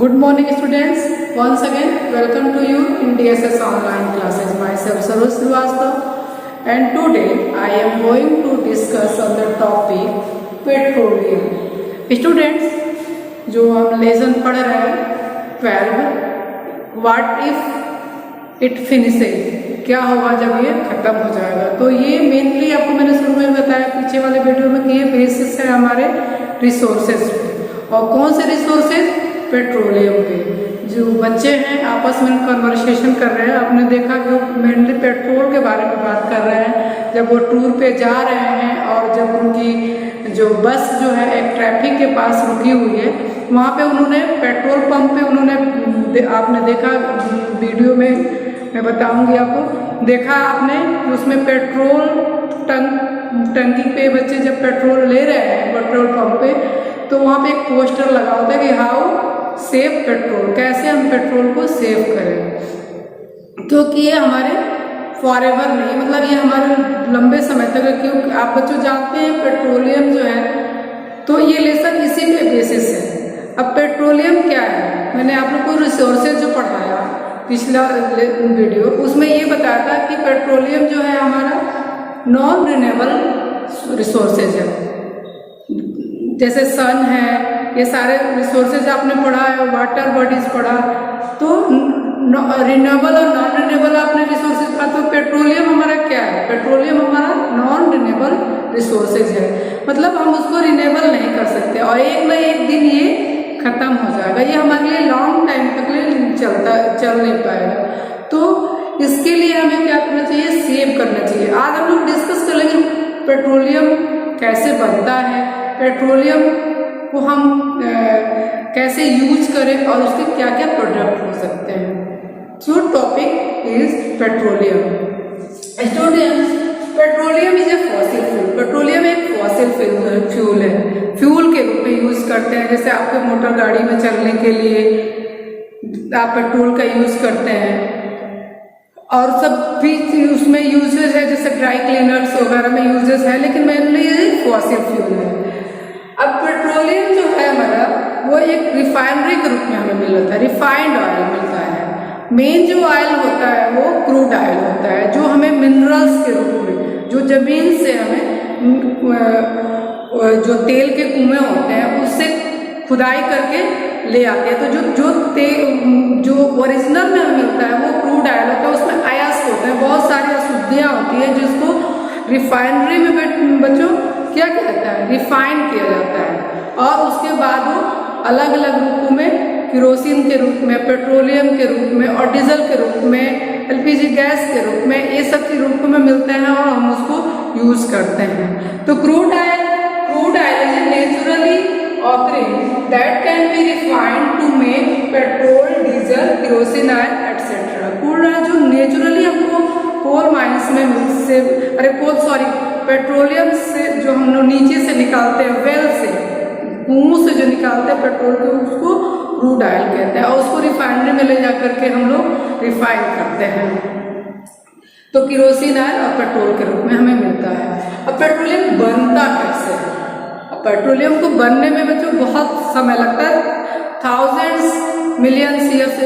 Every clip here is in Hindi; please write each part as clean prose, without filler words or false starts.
Good morning students, once again welcome to you in DSS online classes. Myself Saroj Srivastava and today I am going to discuss on the topic petroleum. Students, जो हम लेसन पढ़ रहे हैं 12, व्हाट इफ इट फिनिशेज, क्या होगा जब ये खत्म हो जाएगा। तो ये मेनली आपको मैंने शुरू में बताया पीछे वाले वीडियो में कि ये बेसिस है हमारे रिसोर्सेज पे। और कौन से रिसोर्सेज? पेट्रोलियम पे। जो बच्चे हैं आपस में कन्वर्सेशन कर रहे हैं, आपने देखा कि वो मेनली पेट्रोल के बारे में बात कर रहे हैं। जब वो टूर पे जा रहे हैं और जब उनकी जो बस जो है एक ट्रैफिक के पास रुकी हुई है, वहाँ पे उन्होंने पेट्रोल पंप पे उन्होंने आपने देखा वीडियो में, मैं बताऊंगी आपको, देखा आपने उसमें पेट्रोल टंकी पे बच्चे जब पेट्रोल ले रहे हैं पेट्रोल पंप पे, तो वहाँ पे एक पोस्टर लगा होता है कि हाउ सेव पेट्रोल, कैसे हम पेट्रोल को सेव करें, क्योंकि ये हमारे फॉरएवर नहीं, मतलब ये हमारे लंबे समय तक। क्योंकि आप बच्चों जानते हैं पेट्रोलियम जो है, तो ये लेसन इसी पे बेसिस है। अब पेट्रोलियम क्या है, मैंने आप लोग को रिसोर्सेज जो पढ़ाया पिछला वीडियो, उसमें ये बताया था कि पेट्रोलियम जो है हमारा नॉन रिन्यूएबल रिसोर्सेज है। जैसे सन है, ये सारे रिसोर्सेज आपने पढ़ा है, वाटर बॉडीज पढ़ा, तो रिन्यूएबल और नॉन रिन्यूएबल आपने रिसोर्सेज पढ़ा। तो पेट्रोलियम हमारा क्या है? पेट्रोलियम हमारा नॉन रिन्यूएबल रिसोर्सेज है, मतलब हम उसको रिन्यूएबल नहीं कर सकते और एक न एक दिन ये खत्म हो जाएगा। ये हमारे लिए लॉन्ग टाइम तक चल नहीं पाएगा। तो इसके लिए हमें क्या करना चाहिए? सेव करना चाहिए। आज हम लोग डिस्कस कर लेंगे पेट्रोलियम कैसे बनता है, पेट्रोलियम को हम कैसे यूज करें और उसके क्या क्या प्रोडक्ट हो सकते हैं। सो topic is petroleum. Students, petroleum is a fossil fuel. Petroleum एक फॉसिल फ्यूल है, फ्यूल के रूप में यूज करते हैं। जैसे आपके मोटर गाड़ी में चलने के लिए आप पेट्रोल का यूज करते हैं, और सब भी उसमें यूजेस है, जैसे ड्राई क्लीनर्स वगैरह में यूजेस है, लेकिन मेनली ये फॉसिल फ्यूल है। अब पेट्रोलियम जो है हमारा, वो एक रिफाइनरी के रूप में हमें मिलता है, रिफाइंड ऑयल मिलता है। मेन जो ऑयल होता है वो क्रूड ऑयल होता है, जो हमें मिनरल्स के रूप में, जो जमीन से हमें जो तेल के कुएं होते हैं उससे खुदाई करके ले आते हैं। तो जो ओरिजिनल में हमें मिलता है वो क्रूड ऑयल होता है, उसमें अयस्क होते हैं, बहुत सारी अशुद्धियाँ होती है, जिसको रिफाइनरी में बच्चों क्या कहता है? रिफाइन किया जाता है। और उसके बाद वो अलग अलग रूपों में, केरोसिन के रूप में, पेट्रोलियम के रूप में और डीजल के रूप में, एलपीजी गैस के रूप में, ये सब के रूप में मिलते हैं और हम उसको यूज करते हैं। तो crude oil is naturally occurring that can be refined to make petrol, diesel, kerosene oil, etc. Crude oil जो नेचुरली हमको कोल माइंस में से पेट्रोलियम से जो हम लोग नीचे से निकालते हैं, वेल से, कुओं से जो निकालते हैं पेट्रोल को, उसको क्रूड ऑयल कहते हैं और उसको रिफाइनरी में ले जा करके हम लोग रिफाइन करते हैं। तो केरोसिन ऑयल और पेट्रोल के रूप में हमें मिलता है। अब पेट्रोलियम बनता कैसे है? पेट्रोलियम को बनने में बच्चों बहुत समय लगता है, थाउजेंड्स मिलियंस ईयर्स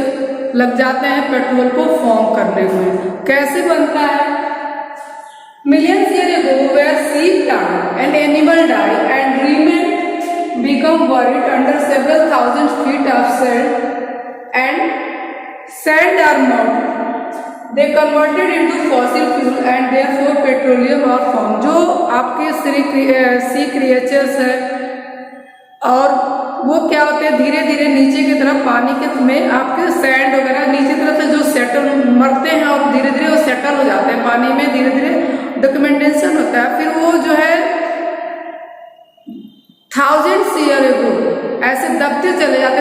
लग जाते हैं पेट्रोल को फॉर्म करने में। कैसे बनता है? Millions year ago where seed plant and animal die and remain become buried under several thousand feet of sand or mud. They converted into fossil fuel and therefore petroleum or formed. जो आपके सी क्रिएचर्स है, और वो क्या होते हैं, धीरे धीरे नीचे की तरफ पानी के में आपके सैंड वगैरह नीचे तरफ से जो सेटल मरते हैं और धीरे धीरे वो सेटल हो जाते हैं पानी में, धीरे धीरे डॉक्यूमेंटेशन होता है। फिर वो जो है थाउजेंड्स ईयर एगो ऐसे दबते चले जाते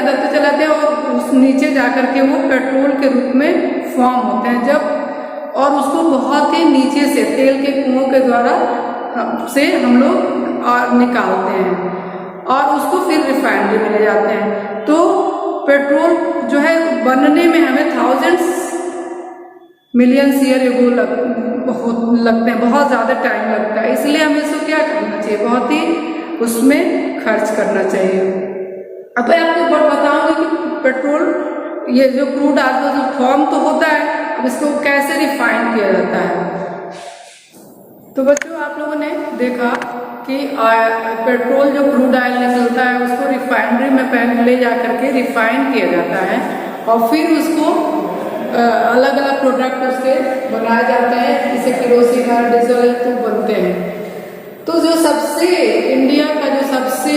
हैं और उस नीचे जाकर के वो पेट्रोल के रूप में फॉर्म होते हैं जब, और उसको बहुत ही नीचे से तेल के कुओं के द्वारा से हम लोग निकालते हैं और उसको फिर रिफाइनरी में ले जाते हैं। तो पेट्रोल जो है बनने में हमें थाउजेंड्स मिलियंस ईयर एगो लगते हैं, बहुत ज़्यादा टाइम लगता है। इसलिए हमें इसको क्या करना चाहिए? बहुत ही उसमें खर्च करना चाहिए। अब मैं आपको बताऊंगी कि पेट्रोल, ये जो क्रूड ऑयल जो फॉर्म तो होता है, अब इसको कैसे रिफाइन किया जाता है। तो बच्चों आप लोगों ने देखा कि पेट्रोल जो क्रूड ऑयल निकलता है उसको रिफाइनरी में पहले ले जा करके रिफाइन किया जाता है और फिर उसको अलग अलग प्रोडक्ट उसके बनाए जाते हैं, जैसे केरोसिन और डीजल तो बनते हैं। तो जो सबसे इंडिया का जो सबसे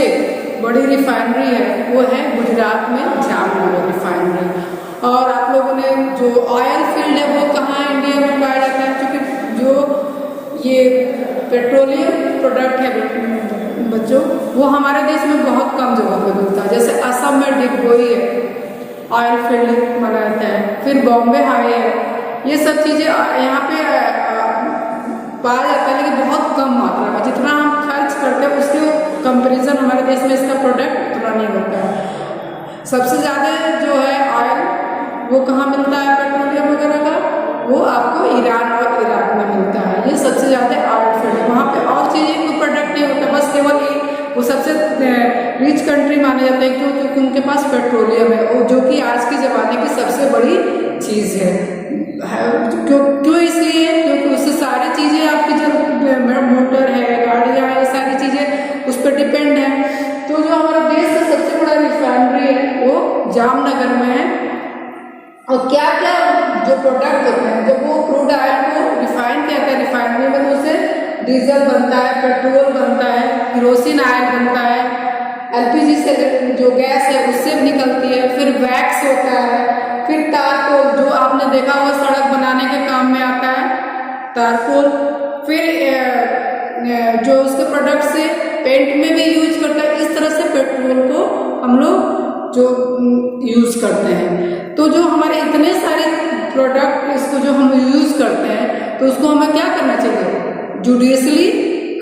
बड़ी रिफाइनरी है वो है गुजरात में जामनगर रिफाइनरी। और आप लोगों ने जो ऑयल फील्ड है वो कहाँ इंडिया में पाया जाता है, क्योंकि जो ये पेट्रोलियम प्रोडक्ट है बच्चों वो हमारे देश में बहुत कम जगह पे मिलता है। जैसे असम में डिगबोई है, ऑयल फील्ड माना जाता है, फिर बॉम्बे हाई है, ये सब चीजें यहाँ पे पाया जाता है, लेकिन बहुत कम मात्रा में। जितना हम खर्च करते हैं उसके कंपैरिजन हमारे देश में इसका प्रोडक्ट उतना नहीं होता है। सबसे ज्यादा जो है ऑयल वो कहाँ मिलता है पेट्रोलियम वगैरह का, वो आपको ईरान और इराक में मिलता है। ये सबसे ज्यादा ऑयल फील्ड है, वहाँ पे और चीजें कोई प्रोडक्ट नहीं होता, बस केवल वो सबसे रिच कंट्री माने जाते हैं क्योंकि उनके पास पेट्रोलियम है, जो कि आज के जमाने की सबसे बड़ी चीज है। क्यों इसलिए क्योंकि उससे सारी चीजें आपकी जो मोटर है, गाड़ियां है, ये सारी चीजें उस पर डिपेंड है। तो जो हमारे देश का सबसे बड़ा रिफाइनरी है वो जामनगर में है। और क्या क्या जो प्रोडक्ट होते हैं, जब वो क्रूड ऑयल को रिफाइन किया जाता है रिफाइनरी में, तो उससे डीजल बनता है, पेट्रोल बनता है, केरोसिन ऑयल बनता है, एलपीजी से जो गैस है उससे निकलती है, फिर वैक्स होता है, फिर तारकोल जो आपने देखा हुआ सड़क बनाने के काम में आता है तारकोल, फिर जो उसके प्रोडक्ट से पेंट में भी यूज करता है। इस तरह से पेट्रोल को हम लोग जो यूज करते हैं। तो जो हमारे इतने सारे प्रोडक्ट इसको जो हम यूज करते हैं तो उसको हमें क्या करना चाहिए, जुडियसली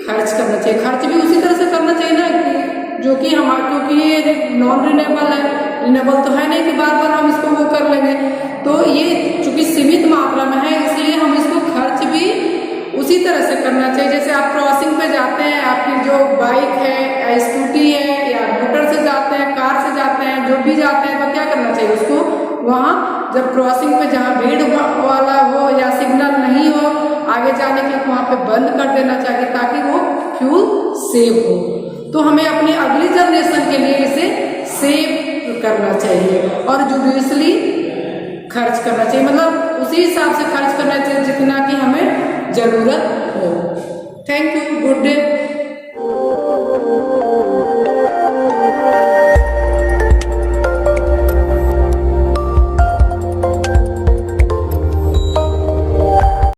खर्च करना चाहिए। खर्च भी उसी तरह से करना चाहिए ना कि जो कि हमारे, क्योंकि ये नॉन रिन्यूएबल है, रिन्यूएबल तो है नहीं कि बार बार हम इसको वो कर लेंगे। तो ये चूंकि सीमित मात्रा में है इसलिए हम इसको खर्च भी उसी तरह से करना चाहिए। जैसे आप क्रॉसिंग पे जाते हैं, आपकी जो बाइक है या स्कूटी है या मोटर से जाते हैं, कार से जाते हैं, जो भी जाते हैं, तो क्या करना चाहिए उसको वहाँ जब क्रॉसिंग पे जहाँ भीड़ वाला हो या सिग्नल नहीं हो आगे जाने के, वहाँ पे बंद कर देना चाहिए ताकि वो फ्यूल सेव हो। तो हमें अपनी अगली जनरेशन के लिए इसे सेव करना चाहिए और जुडियसली खर्च करना चाहिए, मतलब उसी हिसाब से खर्च करना चाहिए जितना कि हमें जरूरत हो। Thank you, good day.